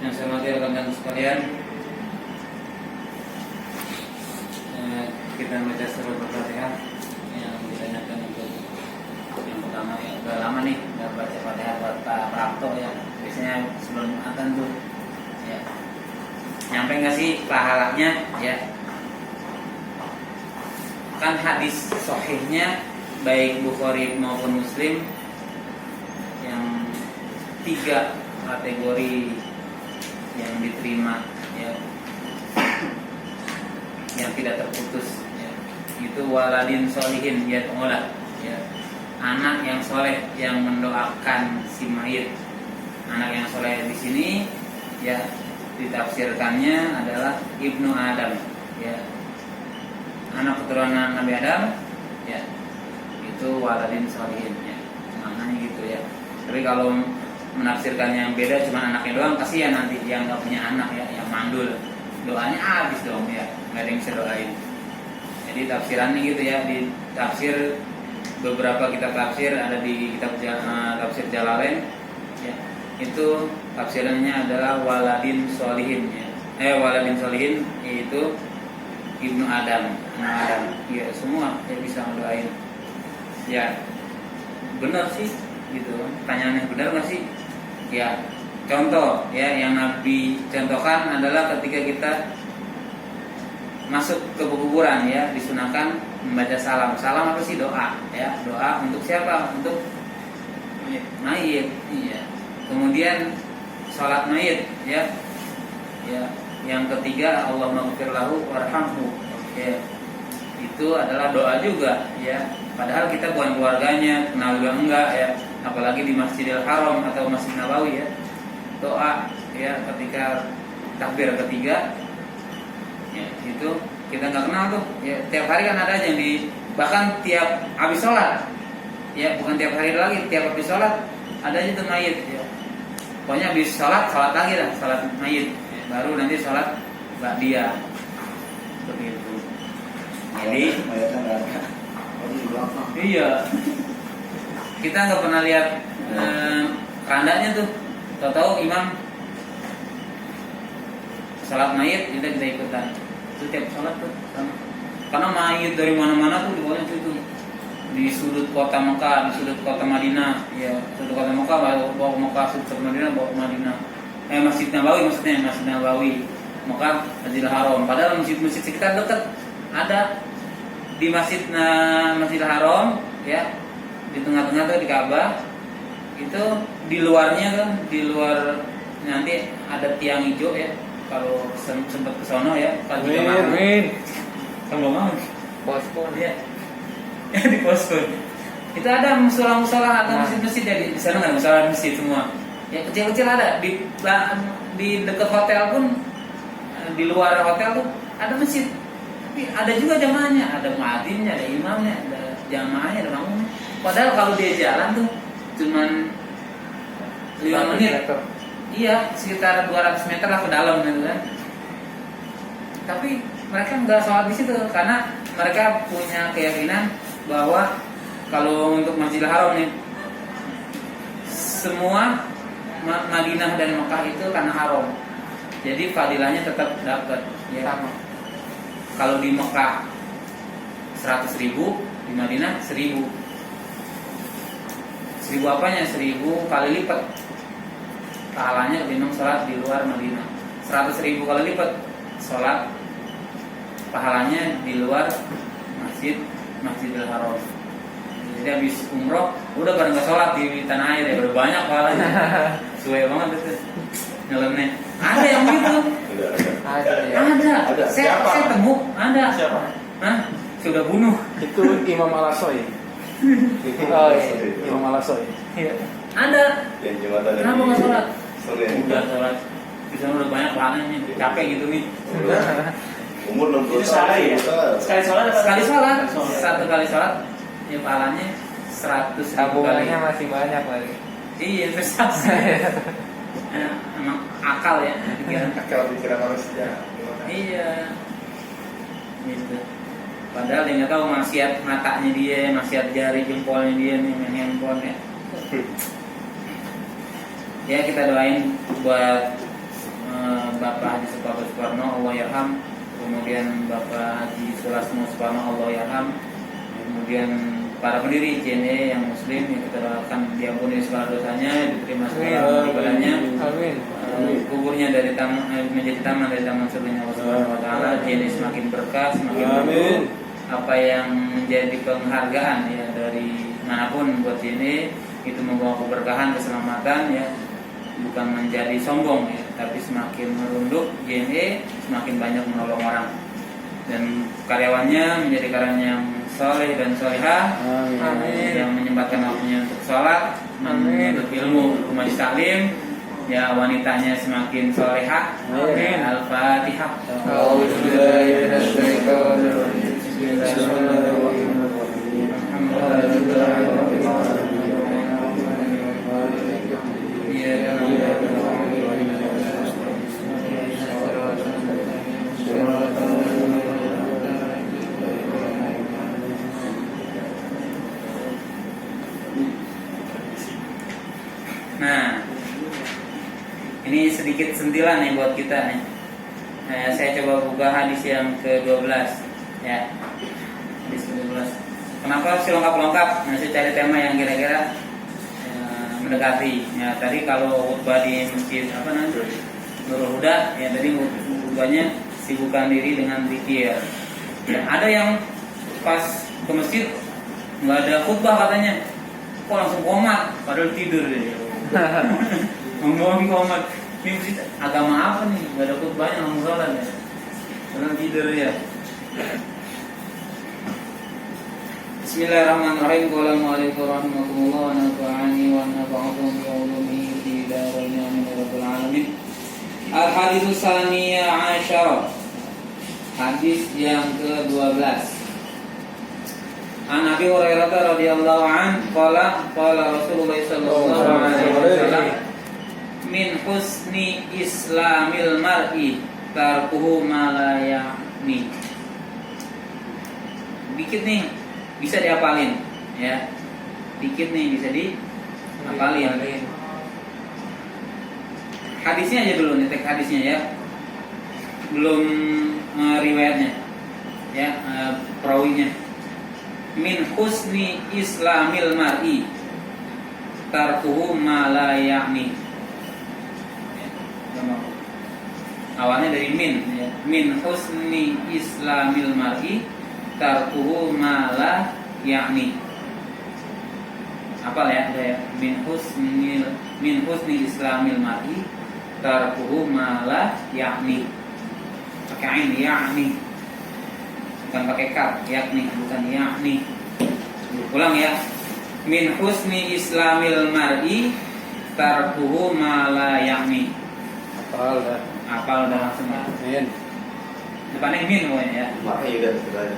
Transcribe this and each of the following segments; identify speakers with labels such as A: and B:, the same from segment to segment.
A: Yang saya hormati rekan-rekan sekalian, kita baca surah Al-Fatihah yang ditanyakan untuk yang pertama ya, udah lama nih nggak baca Fatihah buat Pak Prapto ya, biasanya sebelum akan tuh ya, nyampe nggak sih pahalanya ya? Kan hadis sahihnya baik Bukhari maupun Muslim yang 3 kategori yang diterima ya, yang tidak terputus ya, itu waladin solihin ya, ya, anak yang soleh yang mendoakan si mayit. Anak yang soleh di sini ya ditafsirkannya adalah Ibnu Adam ya, anak keturunan Nabi Adam ya, itu waladin solihin ya, maknanya gitu ya. Tapi kalau menafsirkannya yang beda cuma anaknya doang, kasihan nanti dia nggak punya anak ya, yang mandul, doanya habis dong ya, nggak ada yang bisa doain. Jadi tafsirannya gitu ya, di tafsir beberapa kitab tafsir, ada di kitab tafsir Jalalain ya, itu tafsirannya adalah waladin solihin ya, waladin solihin itu Ibnu Adam, anak Adam ya, semua yang bisa doain ya. Benar sih gitu, pertanyaannya benar nggak sih ya? Contoh ya yang Nabi contohkan adalah ketika kita masuk ke kuburan ya, disunahkan membaca salam. Salam apa sih? Doa ya, doa untuk siapa? Untuk mayit iya. Kemudian sholat mayit ya, ya. Yang ketiga Allahumma ghfir lahu warhamhu ya, itu adalah doa juga ya, padahal kita bukan keluarganya, kenal juga enggak ya, apalagi di Masjidil Haram atau Masjid Nabawi ya, doa ya ketika takbir ketiga ya, itu kita nggak kenal tuh ya, tiap hari kan ada yang di, bahkan tiap habis sholat ya, bukan tiap hari lagi, tiap habis sholat ada aja tuh mayit ya, pokoknya habis sholat lagi lah, sholat mayit ya, baru nanti sholat ba'diyah begitu. Jadi iya, kita nggak pernah lihat kerandanya tuh, tahu-tahu imam salat mayit kita ikutan. Itu tiap salat tuh sama. Karena mayit dari mana-mana tuh dibawanya situ, di sudut kota Mekah, di sudut kota Madinah, ya sudut kota Mekah bawa ke Mekah, sudut kota Madinah bawa ke Madinah. Masjid Nabawi maksudnya, Masjid Nabawi, Mekah, Masjidil Haram. Padahal masjid-masjid sekitar dekat ada. Di Masjidil Haram ya, di tengah-tengah tuh di Ka'bah, itu di luarnya tuh, di luar nanti ada tiang hijau ya, kalau sempat ke sono ya, kalau juga mau pospon ya, di pospon itu ada musola-musola atau masjid-masjid ya, di sana nggak musola masjid semua ya, kecil-kecil ada di dekat hotel pun, di luar hotel tuh ada masjid. Tapi ada juga jamaahnya, ada muadzinnya, ada imamnya, ada jamaahnya, ada makmumnya. Padahal kalau dia jalan tuh cuman 5 menit. Iya, sekitar 200 meter lah ke dalam gitu kan. Tapi mereka nggak sholat di situ karena mereka punya keyakinan bahwa kalau untuk Masjidil Haram nih, semua Madinah dan Mekah itu tanah haram. Jadi fadilahnya tetap dapat ya. Kalau di Mekah 100.000, di Madinah 1.000. 1.000 apanya? 1.000 kali lipat pahalanya ketimbang sholat di luar Madinah. 100.000 kali lipat sholat pahalanya di luar Masjidil Haram. Jadi habis umroh udah pada nggak sholat di tanah air ya, udah banyak pahalanya. Sesuai banget itu nyeleneh. Ada yang gitu. Ada. Saya temu ada.
B: Siapa?
A: Hah? Sudah bunuh.
B: Itu Imam Al-Asoy. Oh iya, Imam Al-Asoy.
A: Iya. Ada.
C: Yang jumatan.
A: Kenapa nggak sholat?
C: Sore.
A: Udah sholat. Bisa udah banyak pahalanya. Capek gitu nih.
C: Umur 60
B: tahun ya. Sekali sholat.
A: Satu kali sholat ya pahalanya 100.000 kali.
D: Tabungannya masih banyak lagi.
A: Iya, investasi. Emang akal ya pikiran.
C: Akal pikiran manusia.
A: Iya. Gitu. Padahal dia nggak tahu maksiat matanya dia, maksiat jari jempolnya dia nih main handphone ya. Ya kita doain buat Bapak Haji Suparno Allah yarham, kemudian Bapak Haji Sulasmo Suparno Allah yarham, kemudian para pendiri JNE yang muslim yang kita doakan diampuni segala dosanya, diterima segala ibadahnya.
D: Amin.
A: Kuburnya dari menjadi taman dari taman surganya Allah Subhanahu wa taala, JNE semakin berkah, semakin berkah. Apa yang menjadi penghargaan ya dari manapun buat JNE itu membawa keberkahan, keselamatan ya, bukan menjadi sombong ya, tapi semakin merunduk JNE semakin banyak menolong orang dan karyawannya menjadi karyawan yang soleh dan solehah, yang menyempatkan waktunya untuk sholat, untuk ilmu, untuk majelis taklim, ya wanitanya semakin solehah. Al-Fatihah. Nah, ini sedikit sentilan nih buat kita nih. Saya coba buka hadis yang ke-12 ya. Hadis ke-12. Kenapa sih lengkap-lengkap? Nah, saya cari tema yang kira-kira mendekati. Ya, tadi kalau khutbah di masjid apa namanya? Nurul Huda, ya tadi khutbahnya sibukkan diri dengan zikir. Ya, ada yang pas ke masjid nggak ada khutbah katanya. Kok langsung komat padahal tidur dia. Ngomong komat. Ini masjid agama apa nih? Gak ada khutbahnya langsung sholat ya. Padahal tidur ya. Bismillahirrahmanirrahim. Qala al-mu'allif rahimahullah wa nafa'ani wa nafa'akum bi ulumihi fi darain amin ya rabbal alamin. Al-hadits tsaniyah asyara. Hadis yang ke-12. An Abi Hurairah radhiyallahu an qala Rasulullah sallallahu alaihi wasallam min husni islamil mar'i tarkuhu ma la ya'ni. Dikit nih bisa diapalin ya. Dikit nih bisa diapalin. Hadisnya aja dulu nih, teks hadisnya ya. Belum riwayatnya. Ya, perawinya. Min husni islamil mar'i tarkuhu ma la ya'ni. Awalnya dari min ya. Min husni islamil mar'i tarkuhu ma la ya'ni. Apa ya? Ada ya. Min husni islamil mar'i tarkuhu ma la ya'ni. Pakai ain ya'ni. Bukan pakai kaf, yakni, bukan yakni. Ulang ya. Min husni islamil mar'i tarkuhu ma la yakni. Hafal dah langsung ya.
B: Min.
A: Depannya min pokoknya ya.
C: Makanya udah sebenarnya.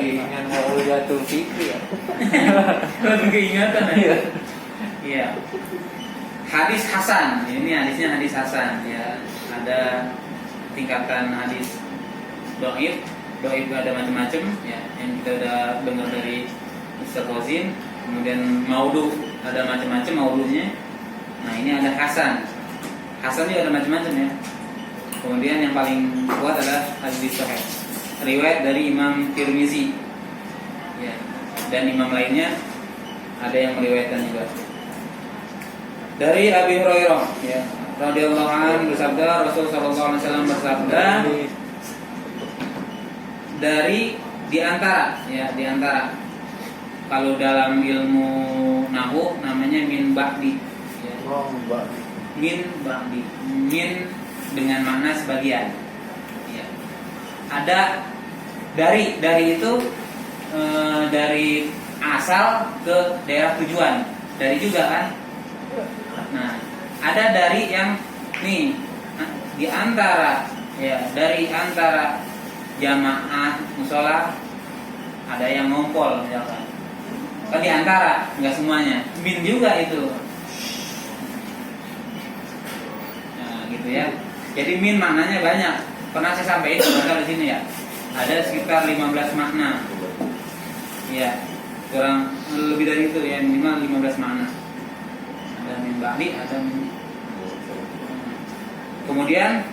D: Dengan Maulidatul Fikri ya.
A: Langsung keingatan ya. Iya. Hadis hasan. Ini hadisnya hadis hasan ya. Ada tingkatan hadis dhaif. Dhaif ada macam-macam ya, yang kita udah dengar dari Ustaz Wazin. Kemudian maudhu ada macam-macam maudhunya. Nah, ini ada hasan. Hasan juga ada macam-macam ya. Kemudian yang paling kuat adalah hadis sahih. Riwayat dari Imam Tirmizi. Ya. Dan imam lainnya ada yang meriwayatkan juga. Dari Abi Hurairah ya, radhiyallahu anhu bersabda, Rasul sallallahu alaihi wasallam bersabda, dari diantara kalau dalam ilmu nahwu namanya min ba'di ya. Min ba'di, min dengan makna sebagian ya. Ada dari itu dari asal ke daerah tujuan, dari juga kan. Nah, ada dari yang nih di antara ya, dari antara jamaah musola ada yang ngompol misalkan. Kan di antara, enggak semuanya. Min juga itu. Nah, gitu ya. Jadi min maknanya banyak. Pernah saya sampaikan di sini ya. ada sekitar 15 makna. Ya, kurang lebih dari itu ya, minimal 15 makna. Ada min ba'di, ada min. Kemudian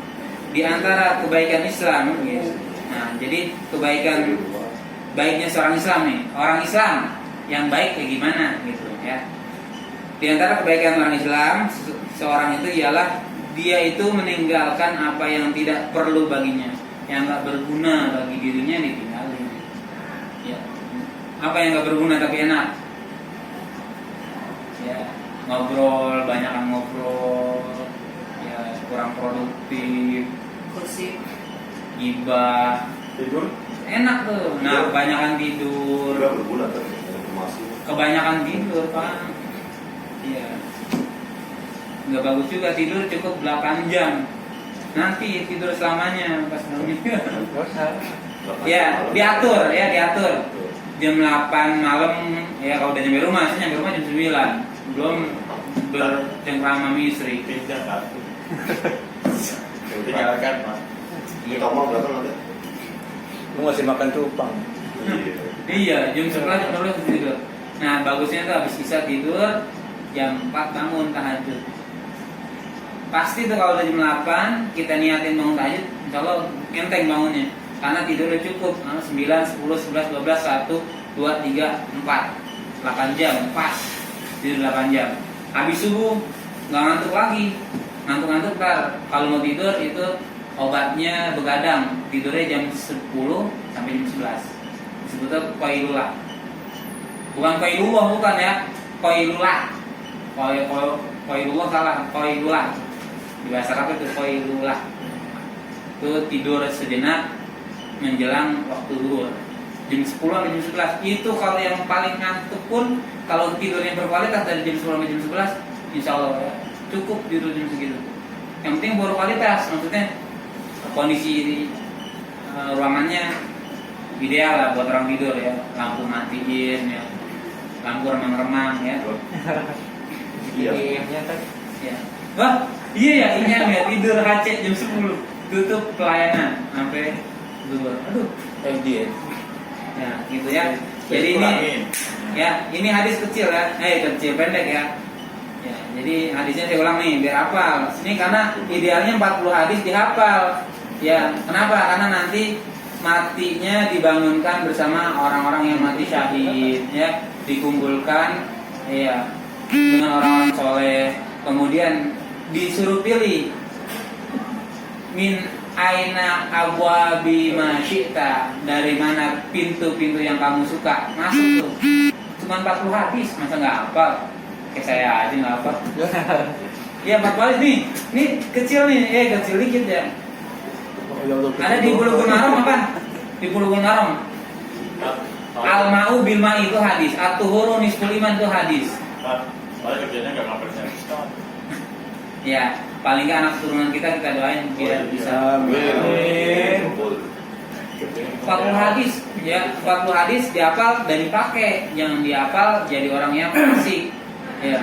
A: di antara kebaikan Islam, ya. Nah, jadi kebaikan baiknya seorang Islam nih, orang Islam yang baik kayak gimana gitu ya. Di antara kebaikan orang Islam seorang itu ialah dia itu meninggalkan apa yang tidak perlu baginya, yang nggak berguna bagi dirinya ditinggalin. Ya. Apa yang nggak berguna tapi enak? Ya, ngobrol, banyak ngobrol, ya kurang produktif,
E: Kursi.
A: gibah,
C: Tidur
A: enak tuh. Nah, kebanyakan tidur,
C: tidak berguna kan? Ada informasi.
A: kebanyakan tidur Pak. Iya. Nggak bagus juga tidur cukup 8 jam. Nanti tidur selamanya pas meninggal. Ya, diatur ya, diatur. Jam 8 malam ya kalau udah nyampe rumah, saya nyampe rumah jam 9. Belum bercengkrama sama istri.
F: Pindah kartu. Tinggalkan mas.
C: Ini kamu belakang ada?
B: Lu masih makan cupang.
A: Iya, jam 11 jam 12 tidur. Nah, bagusnya tuh habis isya tidur, jam 4 bangun tahajud. Pasti tuh kalau udah jam 8 kita niatin bangun tahajud, insyaallah enteng bangunnya. Karena tidurnya cukup 9, 10, 11, 12, 1, 2, 3, 4 8 jam, pas tidur 8 jam. Habis subuh nggak ngantuk lagi. Ngantuk-ngantuk ntar kalau mau tidur itu obatnya begadang. Tidurnya jam 10 sampai jam 11. Disebutnya qailulah. Bukan qailullah, bukan ya. Qailulah. Qailullah salah, qailulah. Di bahasa Arab itu qailulah. Itu tidur sejenak menjelang waktu zuhur. Jam 10 sampai jam 11. Itu kalau yang paling ngantuk pun kalau tidurnya berkualitas dari jam 10 sampai jam 11, insyaallah ya, cukup tidur jam segitu. Yang penting berkualitas, maksudnya kondisi ruangannya ideal lah buat orang tidur ya. Lampu matiin ya. Lampu remang-remang ya.
C: Iya.
D: Iya kan.
A: Ya. Wah, iya ya, ini ya tidur HC jam 10. Tutup pelayanan sampai zuhur. Aduh,
B: FD.
A: ya gitu ya. Jadi ini hadis kecil ya. Kecil pendek ya. Ya, jadi hadisnya saya ulang nih biar hafal. Ini karena idealnya 40 hadis dihafal. Ya, kenapa? Karena nanti matinya dibangunkan bersama orang-orang yang mati syahid ya, dikumpulkan ya dengan orang-orang soleh. Kemudian disuruh pilih min aina abwabi masyita, dari mana pintu-pintu yang kamu suka masuk tuh. Cuma 40 hadis, masa nggak hafal? Kayak saya aja nggak hafal. Ya 40 hadis nih, ini kecil nih, kecil dikit ya. Ada di Bulughul Maram apa? Di Bulughul Maram. Al-ma'u bil ma'i itu hadis, at-tuhuru nisful iman itu hadis.
F: Paling kerjanya nggak ngapain saya.
A: Ya, paling nggak anak keturunan kita doain biar bisa.
B: Amin.
A: 40 hadis ya, 40 hadis dihafal dan dipakai, jangan dihafal jadi orang yang fasik. Ya.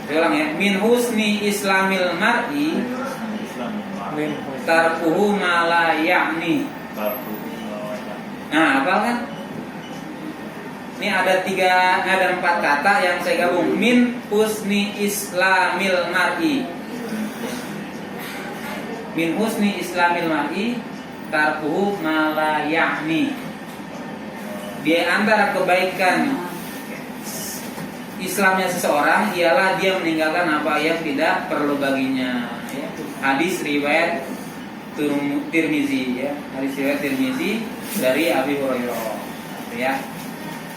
A: Saya ulang ya, min husni islamil mar'i tarkuhu ma la ya'ni. Nah, hafal kan? Ini ada 4 kata yang saya gabung. Min husni islamil mar'i. Min husni islamil mar'i tarkuhu ma la ya'ni. Di antara kebaikan Islamnya seseorang ialah dia meninggalkan apa yang tidak perlu baginya ya. Hadis riwayat Tirmizi ya. Hadis riwayat Tirmizi dari Abi Hurairah ya.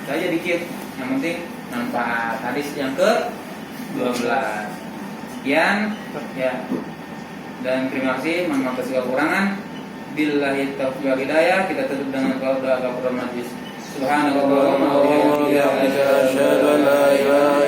A: Saja dikit, yang penting manfaat. Hadis yang ke-12 sekian ya. Dan terima kasih, mohon maaf segala kekurangan. Billahi taufiq wal hidayah. Kita tutup dengan doa kafaratul majlis. Subhanallah wa bihamdihi, asyhadu an la ilaha